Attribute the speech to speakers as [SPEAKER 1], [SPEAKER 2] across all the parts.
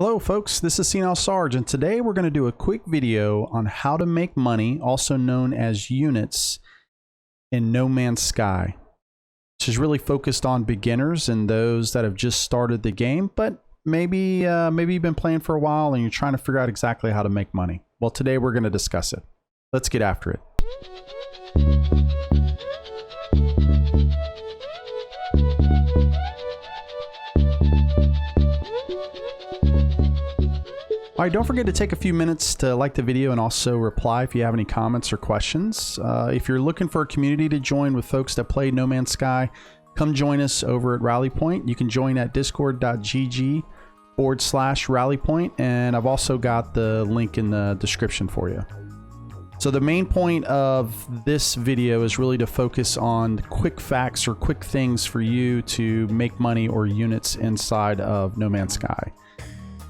[SPEAKER 1] Hello folks, this is Senile Sarge, and today we're going to do a quick video on how to make money, also known as units, in No Man's Sky. This is really focused on beginners and those that have just started the game, but maybe you've been playing for a while and you're trying to figure out exactly how to make money. Well, today we're going to discuss it. Let's get after it. All right, don't forget to take a few minutes to like the video and also reply if you have any comments or questions. If you're looking for a community to join with folks that play No Man's Sky, come join us over at Rally Point. You can join at discord.gg/Rally Point, and I've also got the link in the description for you. So the main point of this video is really to focus on quick facts or quick things for you to make money or units inside of No Man's Sky.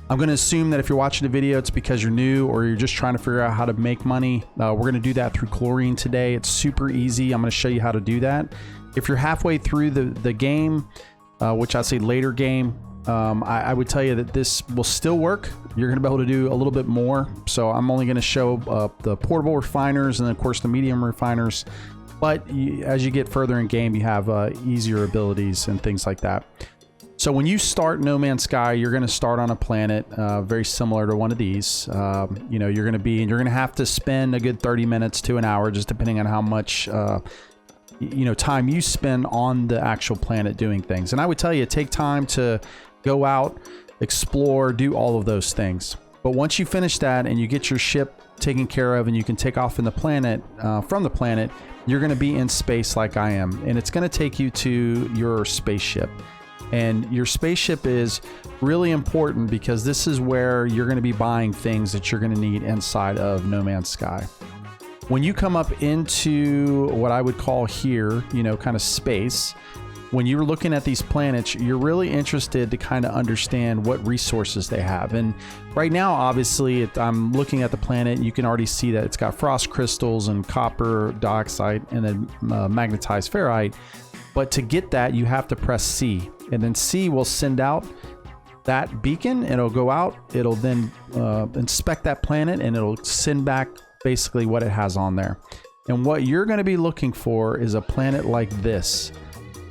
[SPEAKER 1] I'm going to assume that if you're watching the video, it's because you're new or you're just trying to figure out how to make money. We're going to do that through chlorine today. It's super easy. I'm going to show you how to do that. If you're halfway through the game, which I'd say later game, I would tell you that this will still work. You're going to be able to do a little bit more. So I'm only going to show the portable refiners and then, of course, the medium refiners. But as you get further in game, you have easier abilities and things like that. So when you start No Man's Sky, you're going to start on a planet very similar to one of these. You're going to have to spend a good 30 minutes to an hour, just depending on how much time you spend on the actual planet doing things. And I would tell you, take time to go out, explore, do all of those things. But once you finish that and you get your ship taken care of and you can take off from the planet, you're going to be in space like I am, and it's going to take you to your spaceship. And your spaceship is really important because this is where you're going to be buying things that you're going to need inside of No Man's Sky. When you come up into what I would call here, kind of space, when you're looking at these planets, you're really interested to kind of understand what resources they have. And right now, obviously, I'm looking at the planet, and you can already see that it's got frost crystals and copper dioxide and then magnetized ferrite. But to get that, you have to press C. And then C will send out that beacon, and it'll go out. It'll then inspect that planet, and it'll send back basically what it has on there. And what you're going to be looking for is a planet like this.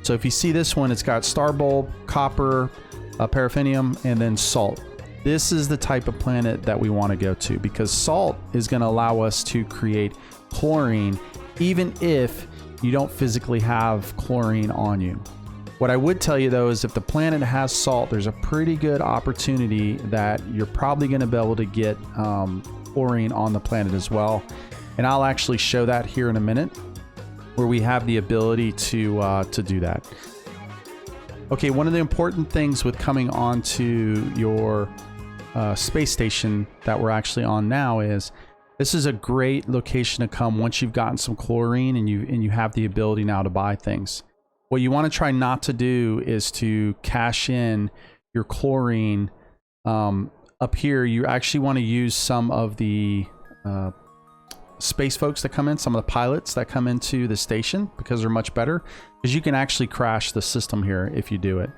[SPEAKER 1] So if you see this one, it's got star bulb, copper, paraffinium, and then salt. This is the type of planet that we want to go to, because salt is going to allow us to create chlorine, even if you don't physically have chlorine on you. What I would tell you though is if the planet has salt, there's a pretty good opportunity that you're probably going to be able to get chlorine on the planet as well. And I'll actually show that here in a minute, where we have the ability to do that. Okay, one of the important things with coming onto your space station that we're actually on now is this is a great location to come once you've gotten some chlorine and you have the ability now to buy things. What you want to try not to do is to cash in your chlorine up here. You actually want to use some of the space folks that come in, some of the pilots that come into the station, because they're much better, because you can actually crash the system here if you do it.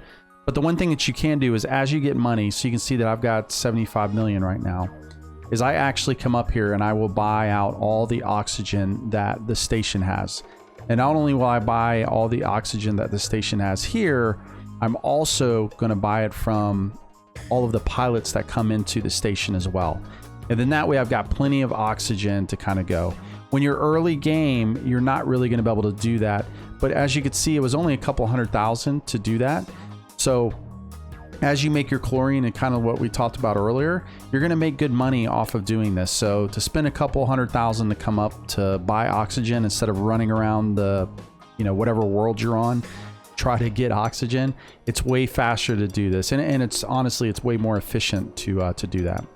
[SPEAKER 1] But the one thing that you can do is as you get money, so you can see that I've got 75 million right now, is I actually come up here and I will buy out all the oxygen that the station has. And not only will I buy all the oxygen that the station has here, I'm also going to buy it from all of the pilots that come into the station as well. And then that way I've got plenty of oxygen to kind of go. When you're early game, you're not really going to be able to do that. But as you could see, it was only a couple 100,000 to do that. So as you make your chlorine and kind of what we talked about earlier, you're going to make good money off of doing this. So to spend a couple 100,000 to come up to buy oxygen instead of running around the, whatever world you're on, try to get oxygen, it's way faster to do this. And it's honestly, it's way more efficient to do that.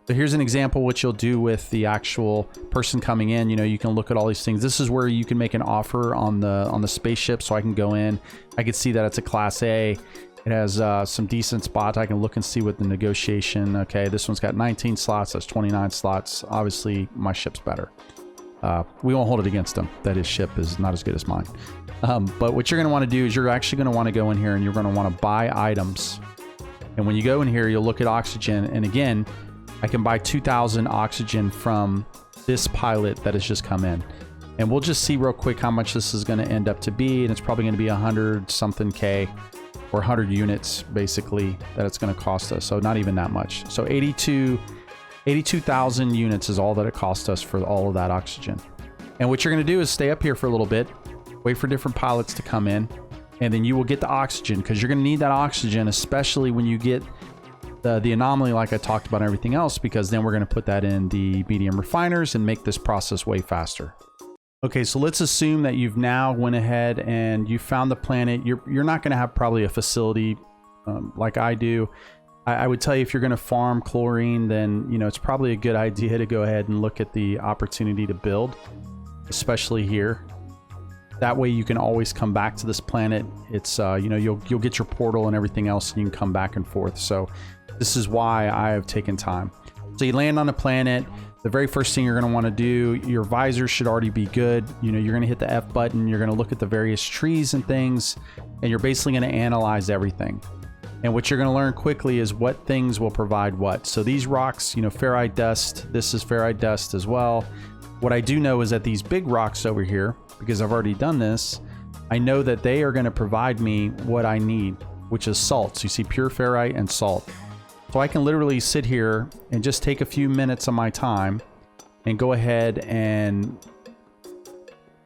[SPEAKER 1] So here's an example what you'll do with the actual person coming in. You can look at all these things. This is where you can make an offer on the spaceship. So I can go in, I can see that it's a class A. It has some decent spots. I can look and see what the negotiation. Okay, this one's got 19 slots. That's 29 slots. Obviously, my ship's better. We won't hold it against him that his ship is not as good as mine. But what you're going to want to do is you're actually going to want to go in here and you're going to want to buy items And when you go in here, you'll look at oxygen. And again, I can buy 2,000 oxygen from this pilot that has just come in. And we'll just see real quick how much this is going to end up to be. And it's probably going to be 100 something K or 100 units basically that it's going to cost us. So not even that much. So 82,000 units is all that it cost us for all of that oxygen. And what you're going to do is stay up here for a little bit, wait for different pilots to come in, and then you will get the oxygen, because you're going to need that oxygen, especially when you get the anomaly like I talked about and everything else, because then we're going to put that in the medium refiners and make this process way faster. Okay, so let's assume that you've now went ahead and you found the planet. You're not going to have probably a facility like I do. I would tell you, if you're going to farm chlorine, then it's probably a good idea to go ahead and look at the opportunity to build, especially here. That way you can always come back to this planet. It's you'll get your portal and everything else, and you can come back and forth. So this is why I have taken time. So you land on a planet. The very first thing you're going to want to do, your visor should already be good. You're going to hit the F button. You're going to look at the various trees and things, and you're basically going to analyze everything. And what you're going to learn quickly is what things will provide what. So these rocks, ferrite dust, this is ferrite dust as well. What I do know is that these big rocks over here, because I've already done this, I know that they are going to provide me what I need, which is salt. So you see pure ferrite and salt. So I can literally sit here and just take a few minutes of my time and go ahead and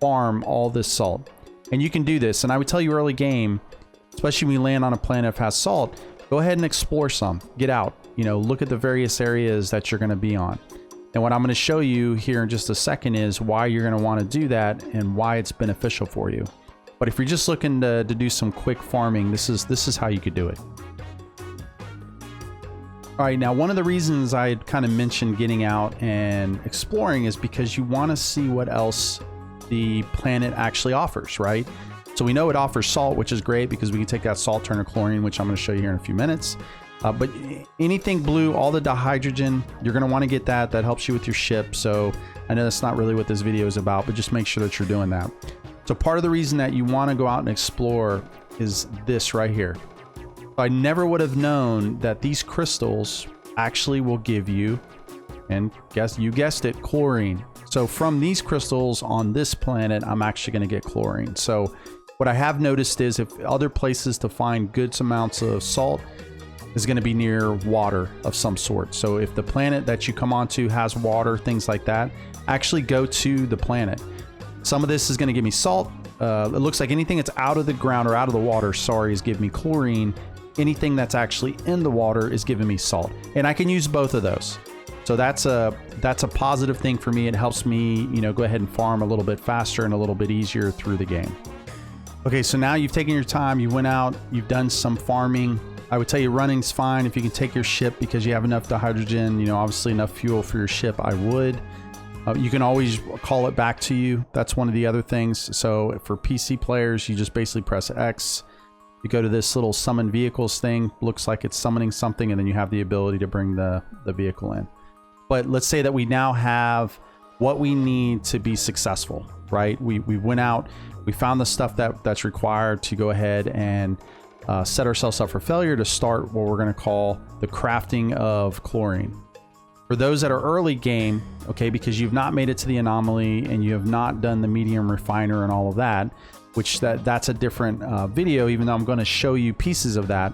[SPEAKER 1] farm all this salt. And you can do this. And I would tell you early game, especially when you land on a planet that has salt, go ahead and explore some. Get out. Look at the various areas that you're going to be on. And what I'm going to show you here in just a second is why you're going to want to do that and why it's beneficial for you. But if you're just looking to do some quick farming, this is how you could do it. All right, now one of the reasons I kind of mentioned getting out and exploring is because you want to see what else the planet actually offers, right? So we know it offers salt, which is great because we can take that salt, turn to chlorine, which I'm going to show you here in a few minutes. But anything blue, all the dihydrogen, you're going to want to get that. That helps you with your ship. So I know that's not really what this video is about, but just make sure that you're doing that. So part of the reason that you want to go out and explore is this right here. I never would have known that these crystals actually will give you, and you guessed it, chlorine. So from these crystals on this planet, I'm actually going to get chlorine. So what I have noticed is if other places to find good amounts of salt is going to be near water of some sort. So if the planet that you come onto has water, things like that, actually go to the planet. Some of this is going to give me salt. It looks like anything that's out of the ground or out of the water, is giving me chlorine. Anything that's actually in the water is giving me salt. And I can use both of those. So that's a positive thing for me. It helps me, go ahead and farm a little bit faster and a little bit easier through the game. Okay, so now you've taken your time, you went out, you've done some farming. I would tell you running's fine if you can take your ship because you have enough hydrogen, obviously enough fuel for your ship, I would. You can always call it back to you. That's one of the other things. So for PC players, you just basically press X. You go to this little summon vehicles thing, looks like it's summoning something, and then you have the ability to bring the vehicle in. But let's say that we now have what we need to be successful, right? We went out, we found the stuff that's required to go ahead and set ourselves up for failure to start what we're going to call the crafting of chlorine. For those that are early game, okay, because you've not made it to the anomaly and you have not done the medium refiner and all of that, which that's a different video, even though I'm going to show you pieces of that.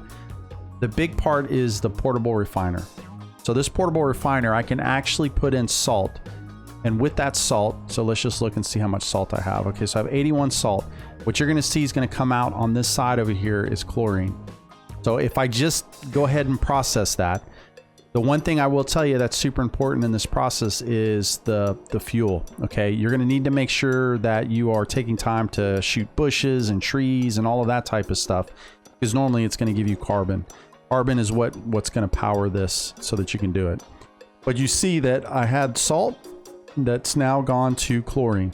[SPEAKER 1] The big part is the portable refiner. So this portable refiner, I can actually put in salt. And with that salt, so let's just look and see how much salt I have. Okay, so I have 81 salt. What you're going to see is going to come out on this side over here is chlorine. So if I just go ahead and process that, the one thing I will tell you that's super important in this process is the fuel, okay? You're going to need to make sure that you are taking time to shoot bushes and trees and all of that type of stuff, because normally it's going to give you carbon. Carbon is what's going to power this so that you can do it. But you see that I had salt that's now gone to chlorine.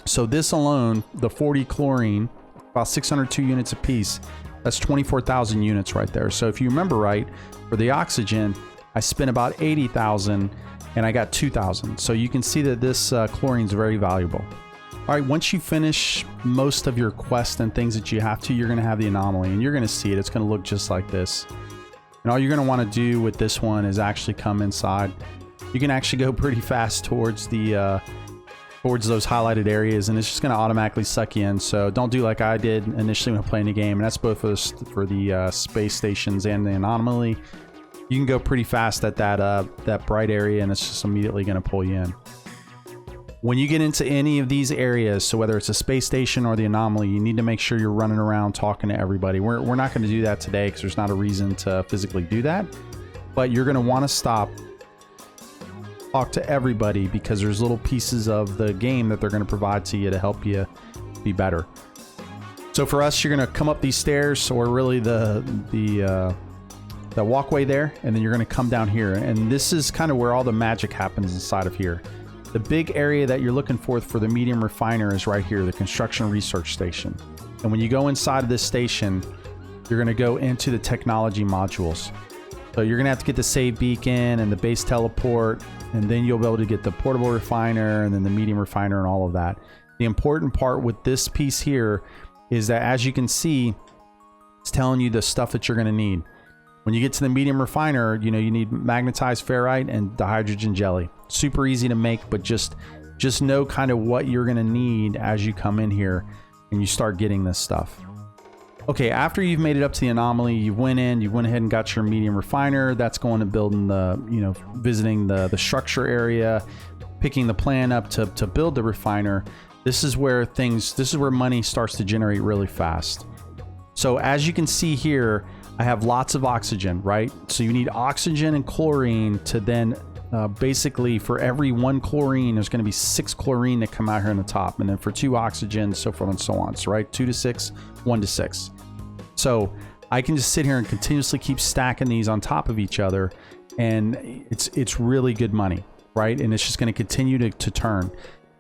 [SPEAKER 1] So this alone, the 40 chlorine, about 602 units a piece, that's 24,000 units right there. So if you remember right, for the oxygen, I spent about 80,000 and I got 2,000. So you can see that this chlorine is very valuable. All right, once you finish most of your quest and things that you have to, you're going to have the anomaly and you're going to see it. It's going to look just like this. And all you're going to want to do with this one is actually come inside. You can actually go pretty fast towards the towards those highlighted areas, and it's just going to automatically suck you in. So don't do like I did initially when playing the game, and that's both for the space stations and the anomaly. You can go pretty fast at that bright area, and it's just immediately going to pull you in. When you get into any of these areas, so whether it's a space station or the anomaly, you need to make sure you're running around talking to everybody. We're not going to do that today because there's not a reason to physically do that, but you're going to want to stop, talk to everybody, because there's little pieces of the game that they're going to provide to you to help you be better. So for us, you're going to come up these stairs, or really the walkway there, and then you're going to come down here, and this is kind of where all the magic happens inside of here. The big area that you're looking for the medium refiner is right here, the construction research station. And when you go inside of this station, you're going to go into the technology modules. So you're going to have to get the save beacon and the base teleport, and then you'll be able to get the portable refiner and then the medium refiner and all of that. The important part with this piece here is that, as you can see, it's telling you the stuff that you're going to need. When you get to the medium refiner, you know, you need magnetized ferrite and dihydrogen jelly. Super easy to make, but just know kind of what you're going to need as you come in here and you start getting this stuff. Okay, after you've made it up to the anomaly, you went ahead and got your medium refiner. That's going to building the, you know, visiting the structure area, picking the plan up to build the refiner. This is where money starts to generate really fast. So as you can see here, I have lots of oxygen, right? So you need oxygen and chlorine to then basically, for every 1 chlorine, there's going to be 6 chlorine that come out here on the top, and then for 2 oxygen, so forth and so on. So right, 2 to 6, 1 to 6. So I can just sit here and continuously keep stacking these on top of each other, and it's really good money, right? And it's just going to continue to turn.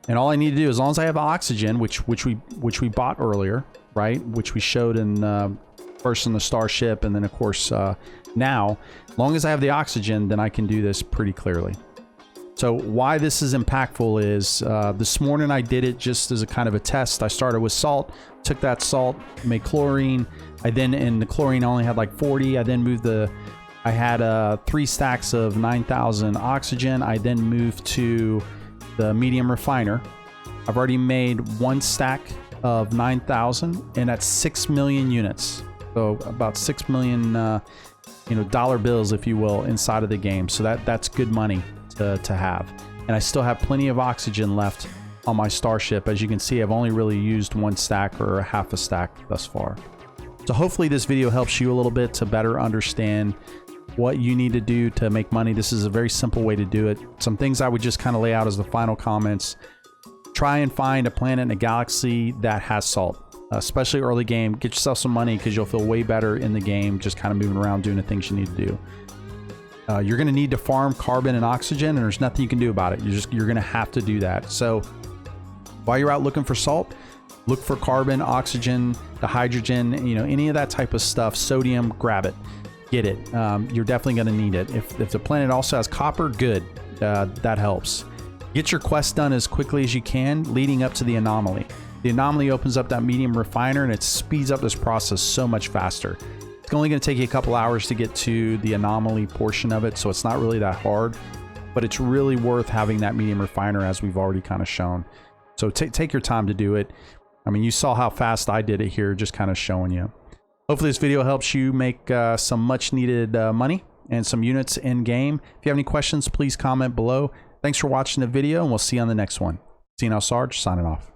[SPEAKER 1] And all I need to do, as long as I have oxygen, which we bought earlier, right? Which we showed in first in the starship, and then of course now, as long as I have the oxygen, then I can do this pretty clearly. So why this is impactful is this morning I did it just as a kind of a test. I started with salt, took that salt, made chlorine. In the chlorine I only had like 40. I then moved I had 3 stacks of 9,000 oxygen. I then moved to the medium refiner. I've already made 1 stack of 9,000, and that's 6 million units. So about 6 million, you know, dollar bills, if you will, inside of the game. So that's good money to have. And I still have plenty of oxygen left on my starship. As you can see, I've only really used 1 stack or half a stack thus far. So hopefully this video helps you a little bit to better understand what you need to do to make money. This is a very simple way to do it. Some things I would just kind of lay out as the final comments. Try and find a planet in a galaxy that has salt. Especially early game. Get yourself some money, because you'll feel way better in the game just kind of moving around doing the things you need to do. You're going to need to farm carbon and oxygen, and there's nothing you can do about it. You're going to have to do that. So while you're out looking for salt, look for carbon, oxygen, the hydrogen, you know, any of that type of stuff. Sodium, grab it, get it. You're definitely going to need it. If the planet also has copper, good. That helps. Get your quest done as quickly as you can leading up to the anomaly. The anomaly opens up that medium refiner, and it speeds up this process so much faster. It's only going to take you a couple hours to get to the anomaly portion of it, so it's not really that hard, but it's really worth having that medium refiner, as we've already kind of shown. So take your time to do it. I mean, you saw how fast I did it here, just kind of showing you. Hopefully this video helps you make some much needed money and some units in game. If you have any questions, please comment below. Thanks for watching the video, and we'll see you on the next one. CNL Sarge, signing off.